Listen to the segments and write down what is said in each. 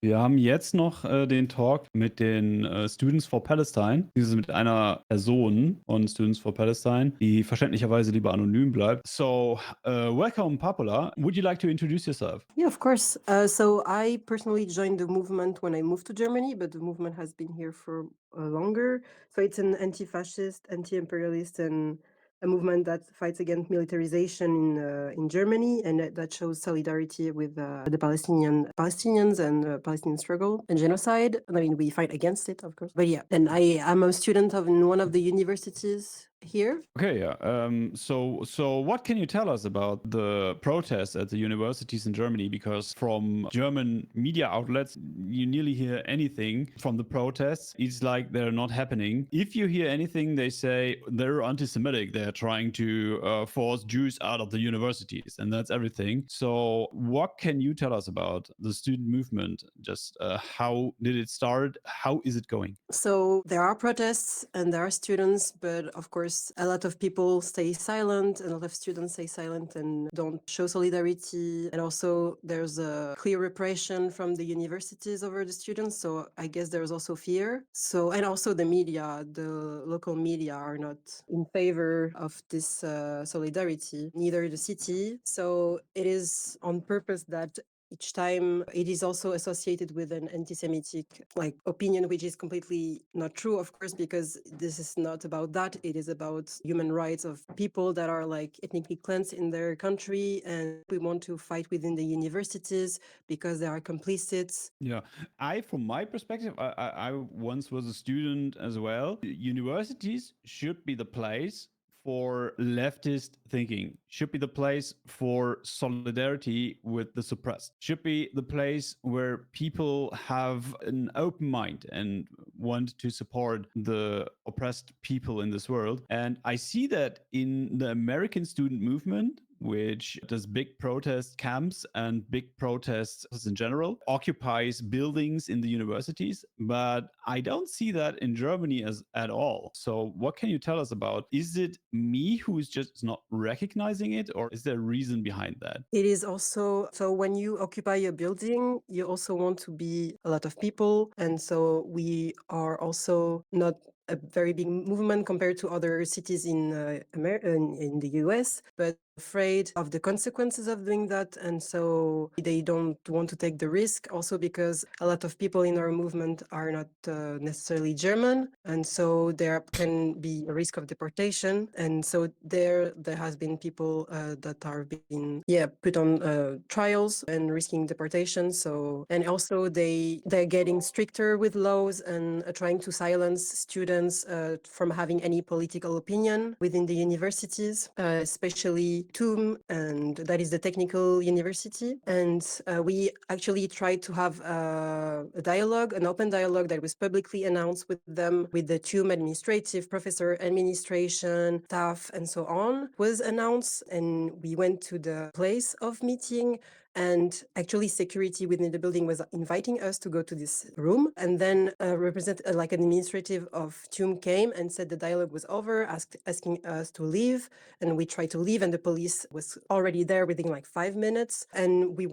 Wir haben jetzt noch den Talk mit den Students for Palestine. Diese mit einer Person von Students for Palestine, die verständlicherweise lieber anonym bleibt. So, welcome, Papula. Would you like to introduce yourself? Yeah, of course. So I personally joined the movement when I moved to Germany, but the movement has been here for longer. So it's an anti-fascist, anti-imperialist, and a movement that fights against militarization in Germany, and that shows solidarity with the Palestinians and Palestinian struggle and genocide. And I mean, we fight against it, of course. But yeah, and I am a student of in one of the universities here. Okay, yeah. So what can you tell us about the protests at the universities in Germany? Because from German media outlets, you nearly hear anything from the protests. It's like they're not happening. If you hear anything, they say they're anti-Semitic. They're trying to force Jews out of the universities, and that's everything. So what can you tell us about the student movement? Just how did it start? How is it going? So there are protests and there are students, but of course, a lot of people stay silent, a lot of students stay silent and don't show solidarity. And also, there's a clear repression from the universities over the students. So I guess there's also fear. So, and also the media, the local media are not in favor of this solidarity, neither the city. So it is on purpose that each time it is also associated with an anti-Semitic like opinion, which is completely not true, of course, because this is not about that. It is about human rights of people that are like ethnically cleansed in their country, and we want to fight within the universities because they are complicit. Yeah, from my perspective, I once was a student as well. Universities should be the place for leftist thinking, should be the place for solidarity with the suppressed, should be the place where people have an open mind and want to support the oppressed people in this world. And I see that in the American student movement, which does big protest camps and big protests in general, occupies buildings in the universities. But I don't see that in Germany as at all. So what can you tell us about? Is it me who is just not recognizing it, or is there a reason behind that? It is also so when you occupy a building, you also want to be a lot of people. And so we are also not a very big movement compared to other cities in in the US, but afraid of the consequences of doing that. And so they don't want to take the risk also because a lot of people in our movement are not necessarily German. And so there can be a risk of deportation. And so there has been people that are being put on trials and risking deportation. So and also they're getting stricter with laws and trying to silence students from having any political opinion within the universities, especially TUM, and that is the technical university. And we actually tried to have a dialogue, an open dialogue that was publicly announced with them, with the TUM administrative, professor, administration, staff, and so on, was announced. And we went to the place of meeting, and actually security within the building was inviting us to go to this room. And then like an administrative of TUM came and said the dialogue was over, asking us to leave. And we tried to leave, and the police was already there within like 5 minutes. And they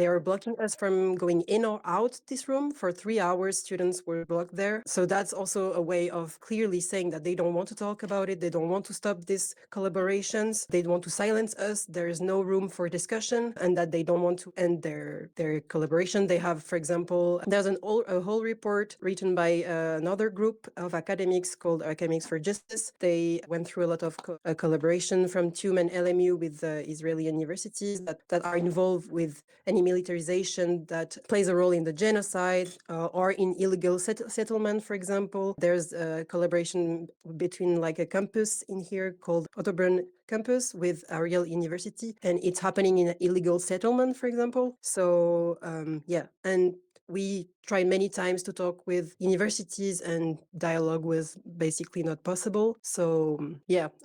were blocking us from going in or out this room for 3 hours. Students were blocked there. So that's also a way of clearly saying that they don't want to talk about it. They don't want to stop these collaborations. They want to silence us. There is no room for discussion, and that they don't want to end their collaboration. They have, for example, there's a whole report written by another group of academics called Academics for Justice. They went through a lot of collaboration from TUM and LMU with Israeli universities that are involved with any militarization that plays a role in the genocide or in illegal settlement, for example. There's a collaboration between like a campus in here called Ottobrunn campus with Ariel University, and it's happening in an illegal settlement, for example. So and we tried many times to talk with universities, and dialogue was basically not possible. So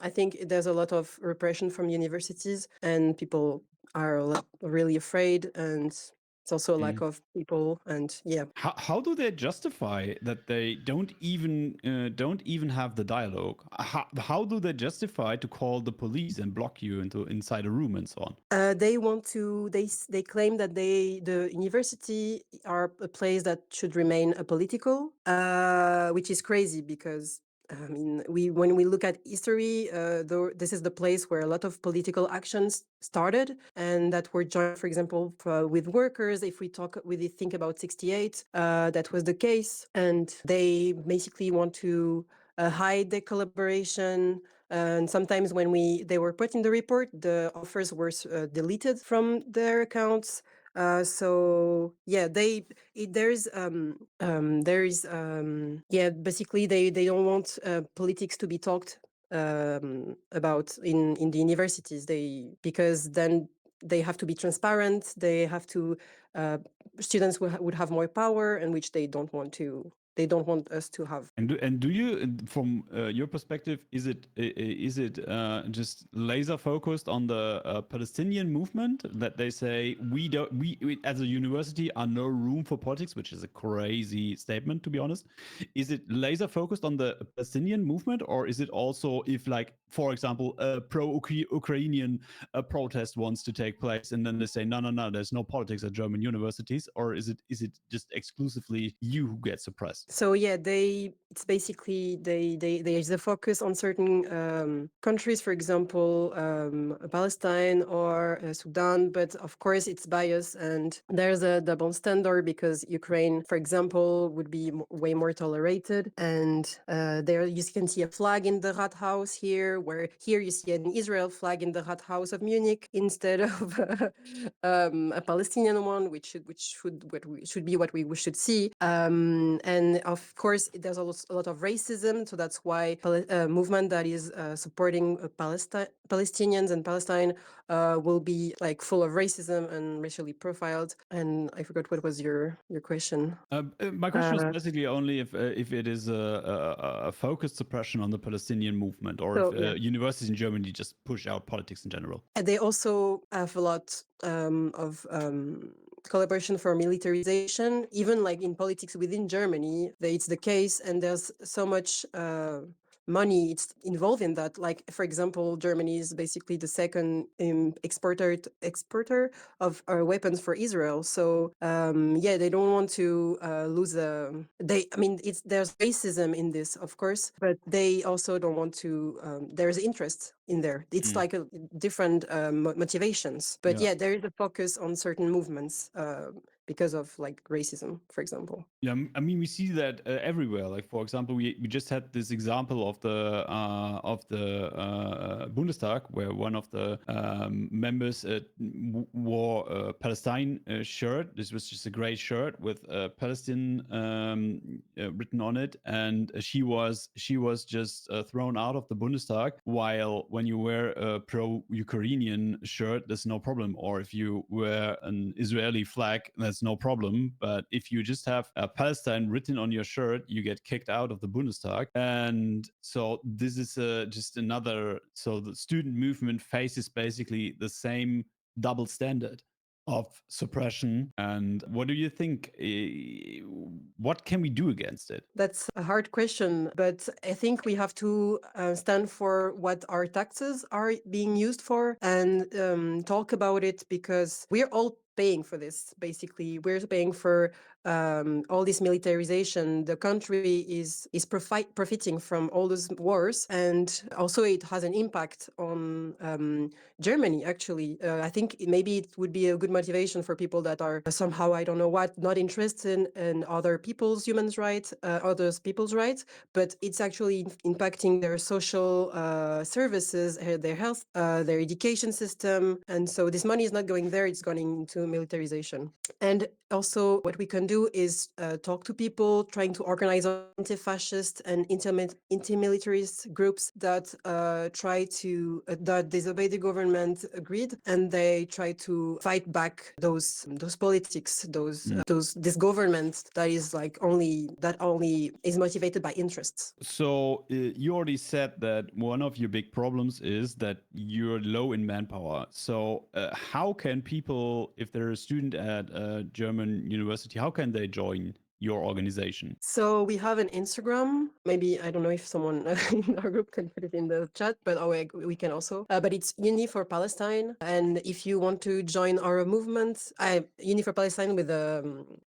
I think there's a lot of repression from universities, and people are really afraid. And It's also a lack of people, and yeah. How do they justify that they don't even have the dialogue? How do they justify to call the police and block you into inside a room and so on? They want to. They claim that the university are a place that should remain apolitical, which is crazy because I mean, when we look at history, this is the place where a lot of political actions started, and that were joined, for example, with workers. If we think about '68, that was the case, and they basically want to hide the collaboration. And sometimes when they were put in the report, the offers were deleted from their accounts. So yeah, basically they don't want politics to be talked about in the universities. Because then they have to be transparent. They have to students would have more power, and which they don't want to. They don't want us to have. And do you, from your perspective, is it just laser focused on the Palestinian movement that they say we as a university are no room for politics, which is a crazy statement to be honest? Is it laser focused on the Palestinian movement, or is it also if, like, for example, a pro-Ukrainian protest wants to take place and then they say no, there's no politics at German universities, or is it just exclusively you who get suppressed? So yeah, it's basically there's a focus on certain countries, for example, Palestine or Sudan, but of course it's biased and there's a double standard because Ukraine, for example, would be way more tolerated, and there you can see a flag in the Rathaus here, where here you see an Israel flag in the Rathaus of Munich instead of a Palestinian one, which should be what we should see. And of course, there's a lot of racism, so that's why a movement that is supporting Palestinians and Palestine will be like full of racism and racially profiled. And I forgot what was your question. My question was basically only if it is a focused suppression on the Palestinian movement, or if So yeah. universities in Germany just push out politics in general. And they also have a lot of collaboration for militarization, even like in politics within Germany, it's the case, and there's so much money it's involved in that. Like, for example, Germany is basically the second exporter of weapons for Israel. So yeah, they don't want to lose there's racism in this, of course, but they also don't want to there's interest in there. It's like a different motivations, but yeah, there is a focus on certain movements because of like racism, for example. Yeah, I mean, we see that everywhere. Like, for example, we just had this example of the Bundestag, where one of the members wore a Palestine shirt. This was just a gray shirt with Palestine written on it, and she was just thrown out of the Bundestag. While when you wear a pro-Ukrainian shirt, there's no problem, or if you wear an Israeli flag, that's no problem. But if you just have Palestine written on your shirt, you get kicked out of the Bundestag. And so this is just another. So the student movement faces basically the same double standard of suppression. And what do you think? What can we do against it? That's a hard question, but I think we have to stand for what our taxes are being used for and talk about it, because we're all paying for this. Basically, we're paying for all this militarization. The country is profiting from all those wars, and also it has an impact on Germany. Actually, I think maybe it would be a good motivation for people that are somehow, I don't know what, not interested in other people's people's rights, but it's actually impacting their social services, their health, their education system, and so this money is not going there; it's going into militarization. And also, what we can do do is talk to people, trying to organize anti-fascist and anti-militarist groups that try to that disobey the government agreed, and they try to fight back those politics, this government that is like only is motivated by interests. So you already said that one of your big problems is that you're low in manpower. So how can people, if they're a student at a German university, how can they join your organization? So we have an Instagram. Maybe I don't know if someone in our group can put it in the chat, but we can also. But it's Uni for Palestine. And if you want to join our movement, Uni for Palestine with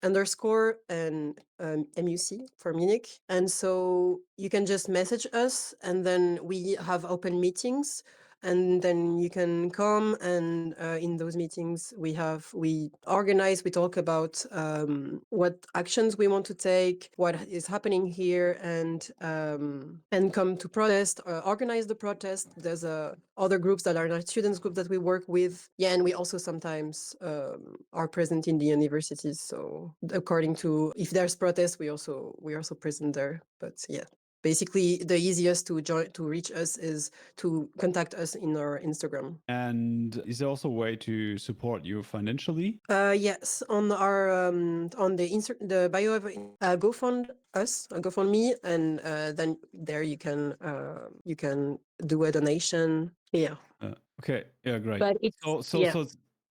underscore and MUC for Munich. And so you can just message us, and then we have open meetings. And then you can come, and in those meetings we organize, we talk about what actions we want to take, what is happening here, and come to protest, organize the protest. There's other groups that are not students group that we work with. Yeah, and we also sometimes are present in the universities. So according to if there's protest, we're also present there. But yeah. Basically, the easiest to reach us is to contact us in our Instagram. And is there also a way to support you financially? Yes, on our on the bio of GoFundMe, and then there you can do a donation. Yeah. Okay. Yeah. Great. But it's So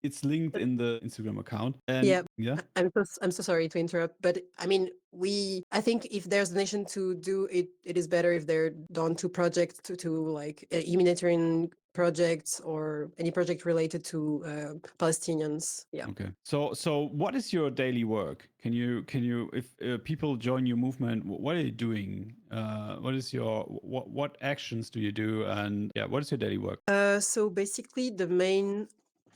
it's linked in the Instagram account. And yeah. I'm so sorry to interrupt, but I mean, I think if there's donation to do it, it is better if they're done to projects to like humanitarian projects or any project related to Palestinians. Yeah. Okay. So what is your daily work? Can you if people join your movement, what are you doing? What actions do you do? And yeah, what is your daily work? So basically, the main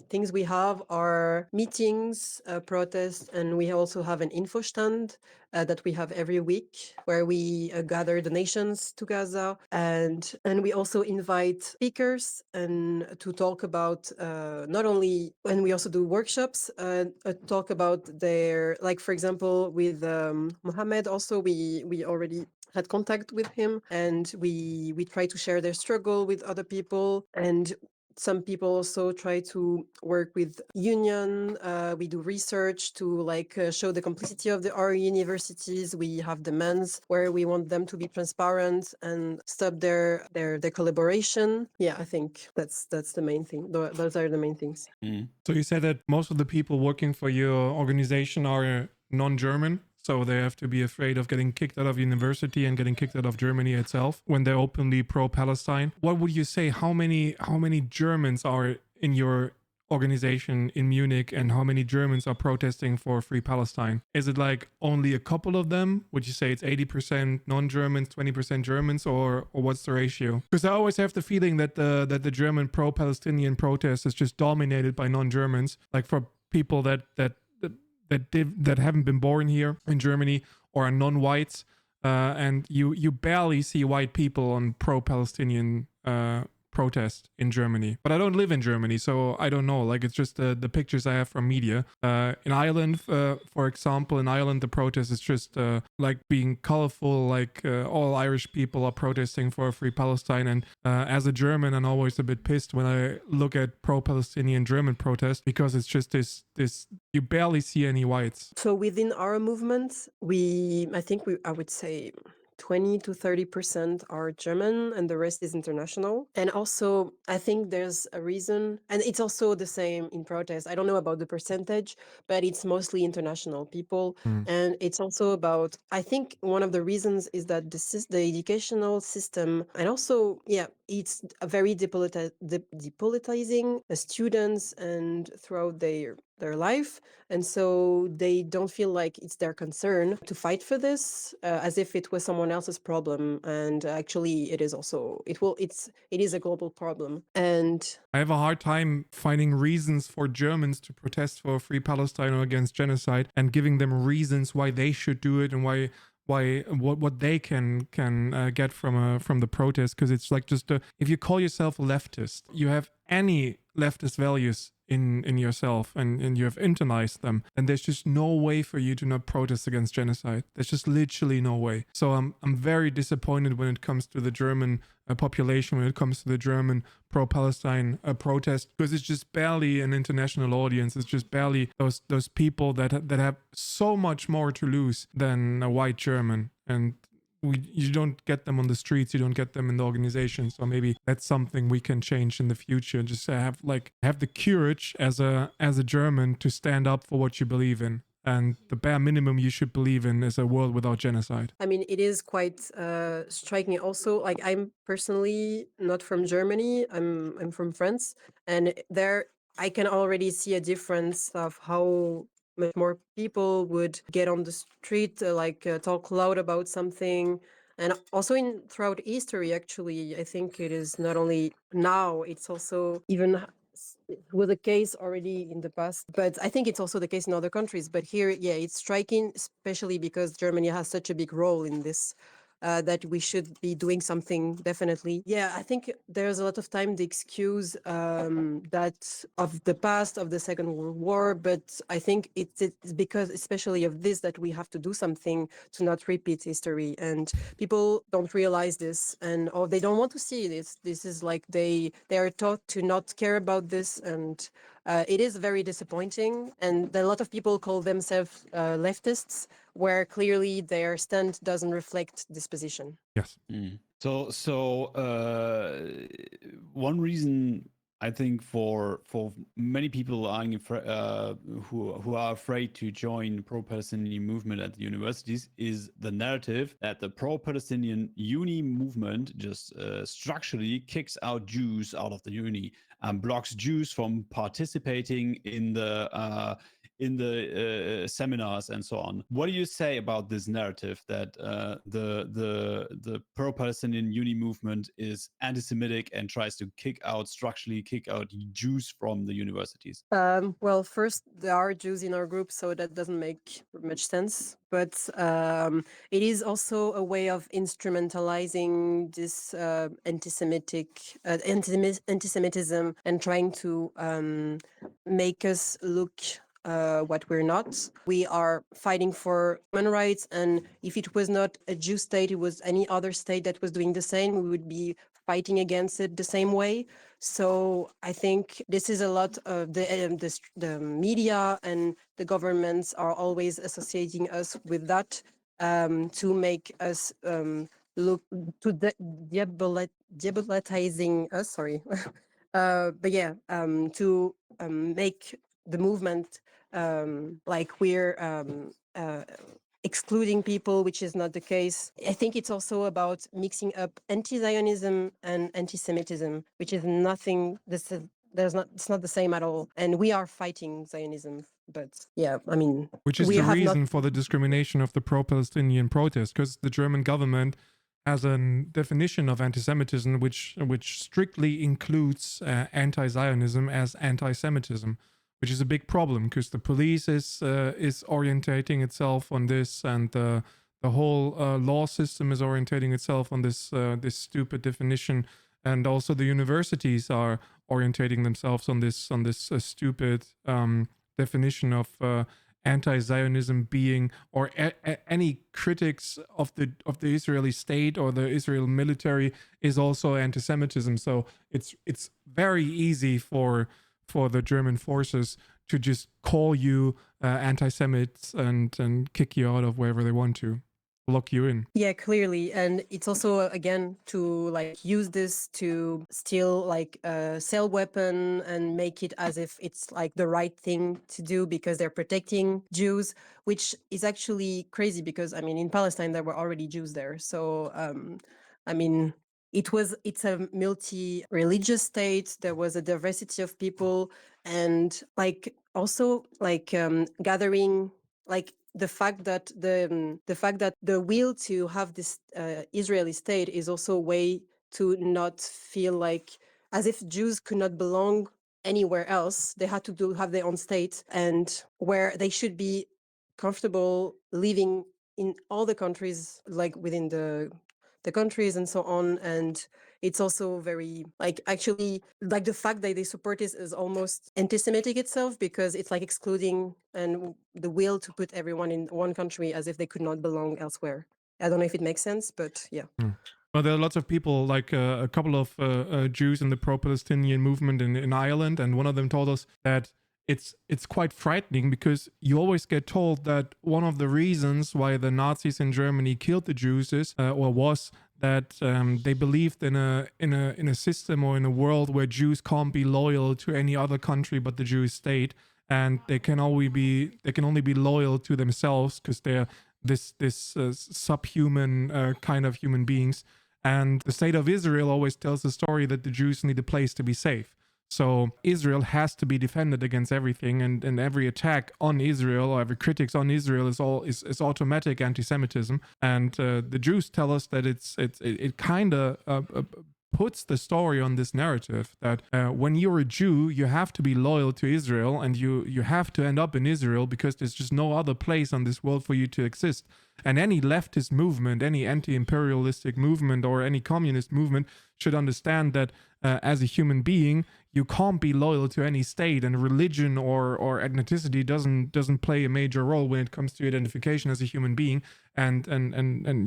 things we have are meetings, protests, and we also have an info stand that we have every week where we gather donations to Gaza, and we also invite speakers and to talk about not only, and we also do workshops, talk about their, like for example with Mohammed. Also, we already had contact with him, and we try to share their struggle with other people, and some people also try to work with union. We do research to show the complicity of our universities. We have demands where we want them to be transparent and stop their collaboration. Yeah, I think that's the main thing. Those are the main things. So you said that most of the people working for your organization are non-German. So they have to be afraid of getting kicked out of university and getting kicked out of Germany itself when they're openly pro-Palestine. What would you say? How many Germans are in your organization in Munich, and how many Germans are protesting for free Palestine? Is it like only a couple of them? Would you say it's 80% non-Germans, 20% Germans, or what's the ratio? Because I always have the feeling that the German pro-Palestinian protest is just dominated by non-Germans, like for people that haven't been born here in Germany or are non-whites, and you barely see white people on pro-Palestinian protest in Germany. But I don't live in Germany, so I don't know. Like, it's just the pictures I have from media. In Ireland, for example, in Ireland, the protest is just like being colorful, like all Irish people are protesting for a free Palestine. And as a German, I'm always a bit pissed when I look at pro-Palestinian German protests, because it's just this you barely see any whites. So within our movement, I would say 20 to 30% are German, and the rest is international. And also, I think there's a reason, and it's also the same in protest. I don't know about the percentage, but it's mostly international people. And it's also about, I think one of the reasons is that the educational system, and also, yeah, it's a very depolitizing students and throughout their life. And so they don't feel like it's their concern to fight for this, as if it was someone else's problem. And actually it is also, it is a global problem. And I have a hard time finding reasons for Germans to protest for free Palestine or against genocide, and giving them reasons why they should do it and what they can get from the protest. Because it's like, just if you call yourself a leftist, you have any leftist values, in yourself, and you have internalized them, and there's just no way for you to not protest against genocide. There's just literally no way. So I'm very disappointed when it comes to the German population, when it comes to the German pro-Palestine protest, because it's just barely an international audience. It's just barely those people that have so much more to lose than a white German. And you don't get them on the streets, you don't get them in the organization. So maybe that's something we can change in the future. Just have the courage as a German to stand up for what you believe in. And the bare minimum you should believe in is a world without genocide. I mean, it is quite striking. Also, like, I'm personally not from Germany. I'm from France, and there I can already see a difference of how much more people would get on the street, talk loud about something. And also in throughout history, actually, I think it is not only now; it's also even was the case already in the past, but I think it's also the case in other countries. But here, yeah, it's striking, especially because Germany has such a big role in this, that we should be doing something definitely. Yeah, I think there's a lot of time the excuse that of the past of the Second World War, but I think it's because especially of this that we have to do something to not repeat history, and people don't realize this, and or they don't want to see this. This is like they are taught to not care about this, and it is very disappointing. And a lot of people call themselves leftists, where clearly their stand doesn't reflect this position. Yes. So one reason I think for many people who are afraid to join pro-Palestinian movement at the universities is the narrative that the pro-Palestinian uni movement just structurally kicks out Jews out of the uni and blocks Jews from participating in the seminars and so on. What do you say about this narrative that the pro-Palestinian uni movement is anti-Semitic and tries to structurally kick out Jews from the universities? Well, first, there are Jews in our group, so that doesn't make much sense. But it is also a way of instrumentalizing this anti-Semitism and trying to make us look what we're not. We are fighting for human rights, and if it was not a Jew state, it was any other state that was doing the same, we would be fighting against it the same way. So I think this is a lot of the media and the governments are always associating us with that, to make us look to diabolizing us. Sorry, but yeah, to make the movement like we're excluding people, which is not the case. I think it's also about mixing up anti-Zionism and anti-Semitism, which is nothing. It's not the same at all. And we are fighting Zionism, but yeah, I mean, Which is we the have not. reason for the discrimination of the pro-Palestinian protest, because the German government has a definition of anti-Semitism which strictly includes anti-Zionism as anti-Semitism, which is a big problem because the police is orientating itself on this, and the whole law system is orientating itself on this stupid definition, and also the universities are orientating themselves on this stupid definition of anti-Zionism being, or any critics of the Israeli state or the Israel military is also anti-Semitism. So it's very easy for the German forces to just call you anti-Semites and kick you out of wherever they want to, lock you in. Yeah, clearly. And it's also, again, to like use this to still like sell weapon and make it as if it's like the right thing to do because they're protecting Jews, which is actually crazy because, I mean, in Palestine, there were already Jews there. So, I mean, it's a multi-religious state. There was a diversity of people, and like also like gathering, like the fact that the will to have this Israeli state is also a way to not feel like as if Jews could not belong anywhere else. They had to have their own state, and where they should be comfortable living in all the countries, like within the the countries and so on. And it's also very like actually like the fact that they support this is almost anti-Semitic itself, because it's like excluding and the will to put everyone in one country as if they could not belong elsewhere. I don't know if it makes sense, but yeah. Well, there are lots of people, like a couple of Jews in the pro-Palestinian movement in Ireland, and one of them told us that it's quite frightening because you always get told that one of the reasons why the Nazis in Germany killed the Jews is or was that they believed in a system or in a world where Jews can't be loyal to any other country but the Jewish state, and they can only be loyal to themselves because they're this subhuman kind of human beings. And the state of Israel always tells the story that the Jews need a place to be safe. So Israel has to be defended against everything, and every attack on Israel or every critics on Israel is automatic anti-Semitism. And the Jews tell us that it kind of puts the story on this narrative that when you're a Jew, you have to be loyal to Israel, and you have to end up in Israel because there's just no other place on this world for you to exist. And any leftist movement, any anti-imperialistic movement, or any communist movement should understand that as a human being, you can't be loyal to any state, and religion or ethnicity doesn't play a major role when it comes to identification as a human being. And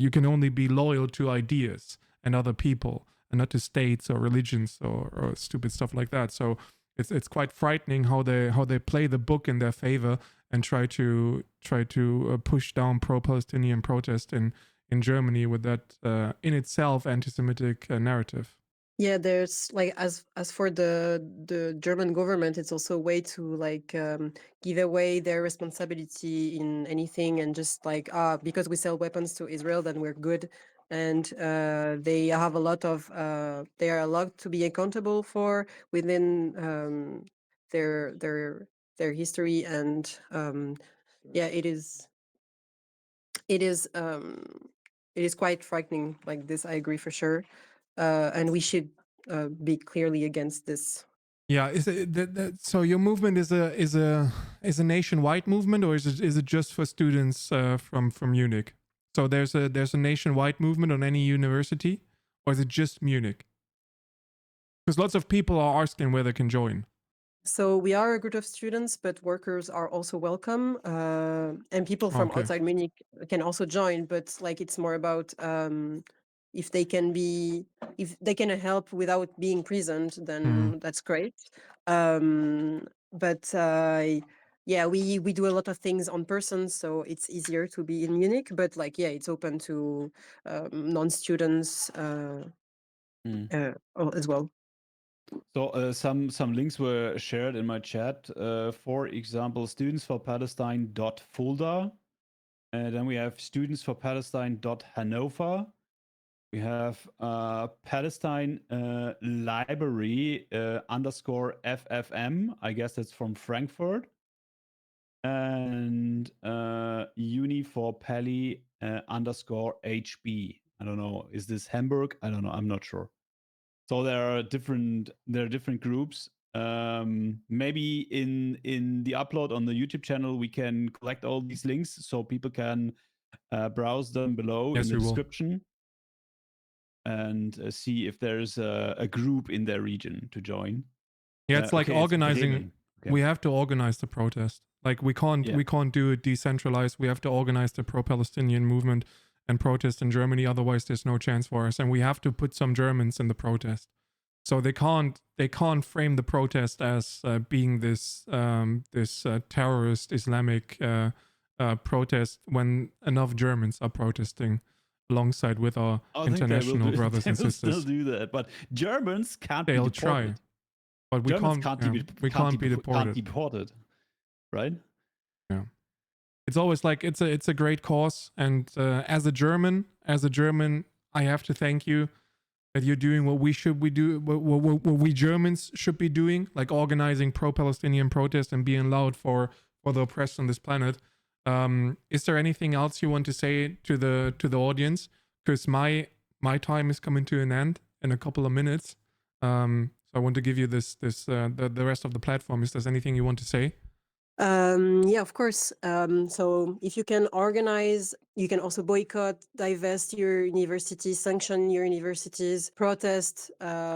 you can only be loyal to ideas and other people, and not to states or religions or stupid stuff like that. So it's quite frightening how they play the book in their favor and try to push down pro-Palestinian protest in Germany with that in itself anti-Semitic narrative. Yeah, there's like as for the German government, it's also a way to like give away their responsibility in anything, and just like because we sell weapons to Israel, then we're good. And they have a lot of they are allowed to be accountable for within their history. And yeah, it is quite frightening like this. I agree for sure. And we should be clearly against this. Yeah, so your movement is a nationwide movement, or is it just for students from Munich? So there's a nationwide movement on any university, or is it just Munich? Because lots of people are asking where they can join. So we are a group of students, but workers are also welcome, and people from outside Munich can also join. But like it's more about if they can help without being present, then that's great. But yeah, we do a lot of things on person, so it's easier to be in Munich. But like yeah, it's open to non-students as well. So some links were shared in my chat. For example, students for Palestine.fulda. Then we have students for Palestine.Hannover. We have Palestine library underscore FFM. I guess that's from Frankfurt. And uni for Pali underscore HB. I don't know. Is this Hamburg? I don't know. I'm not sure. So there are different groups. Maybe in the upload on the YouTube channel, we can collect all these links so people can browse them below in the description and see if there's a group in their region to join. Yeah, it's like organizing. Okay. We have to organize the protest. Like we can't do it decentralized. We have to organize the pro-Palestinian movement and protest in Germany. Otherwise, there's no chance for us. And we have to put some Germans in the protest. So they can't frame the protest as being this terrorist Islamic protest when enough Germans are protesting alongside with our international brothers and sisters. They'll still do that, but Germans can't be deported. Try. But we can't be deported, right? Yeah. It's always like it's a great cause, and as a German, I have to thank you that you're doing what we Germans should be doing, like organizing pro-Palestinian protest and being loud for the oppressed on this planet. Is there anything else you want to say to the audience? Because my time is coming to an end in a couple of minutes. So I want to give you the rest of the platform. Is there anything you want to say? Yeah, of course. So if you can organize, you can also boycott, divest your universities, sanction your universities, protest,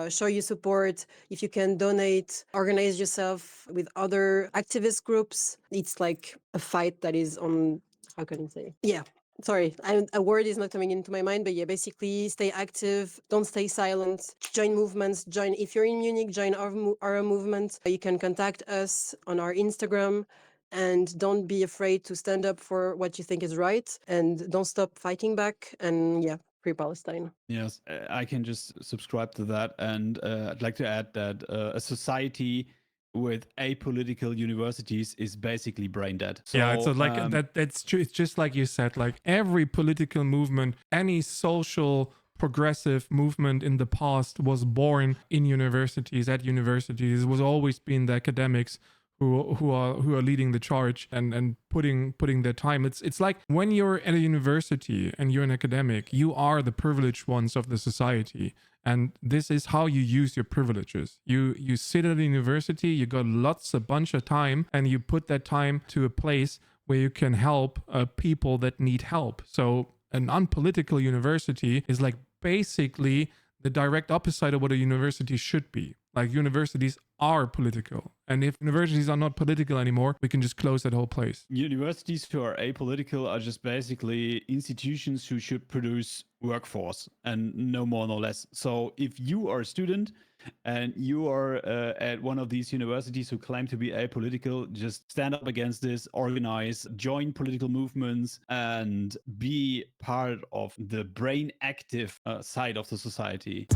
show your support. If you can donate, organize yourself with other activist groups. It's like a fight that is on, how can I say? Yeah. Sorry, a word is not coming into my mind, but yeah, basically stay active, don't stay silent, join movements, if you're in Munich, join our movement. You can contact us on our Instagram, and don't be afraid to stand up for what you think is right, and don't stop fighting back. And yeah, free Palestine. Yes, I can just subscribe to that. And I'd like to add that a society with apolitical universities is basically brain dead. So, Yeah, so like that's true. It's just like you said, like every political movement, any social progressive movement in the past was born in universities, at universities. It was always been the academics who are leading the charge and putting their time. It's like when you're at a university and you're an academic, you are the privileged ones of the society. And this is how you use your privileges. You sit at a university, you got a bunch of time, and you put that time to a place where you can help people that need help. So an unpolitical university is like basically the direct opposite of what a university should be. Like universities are political. And if universities are not political anymore, we can just close that whole place. Universities who are apolitical are just basically institutions who should produce workforce and no more, no less. So if you are a student and you are at one of these universities who claim to be apolitical, just stand up against this, organize, join political movements, and be part of the brain active side of the society.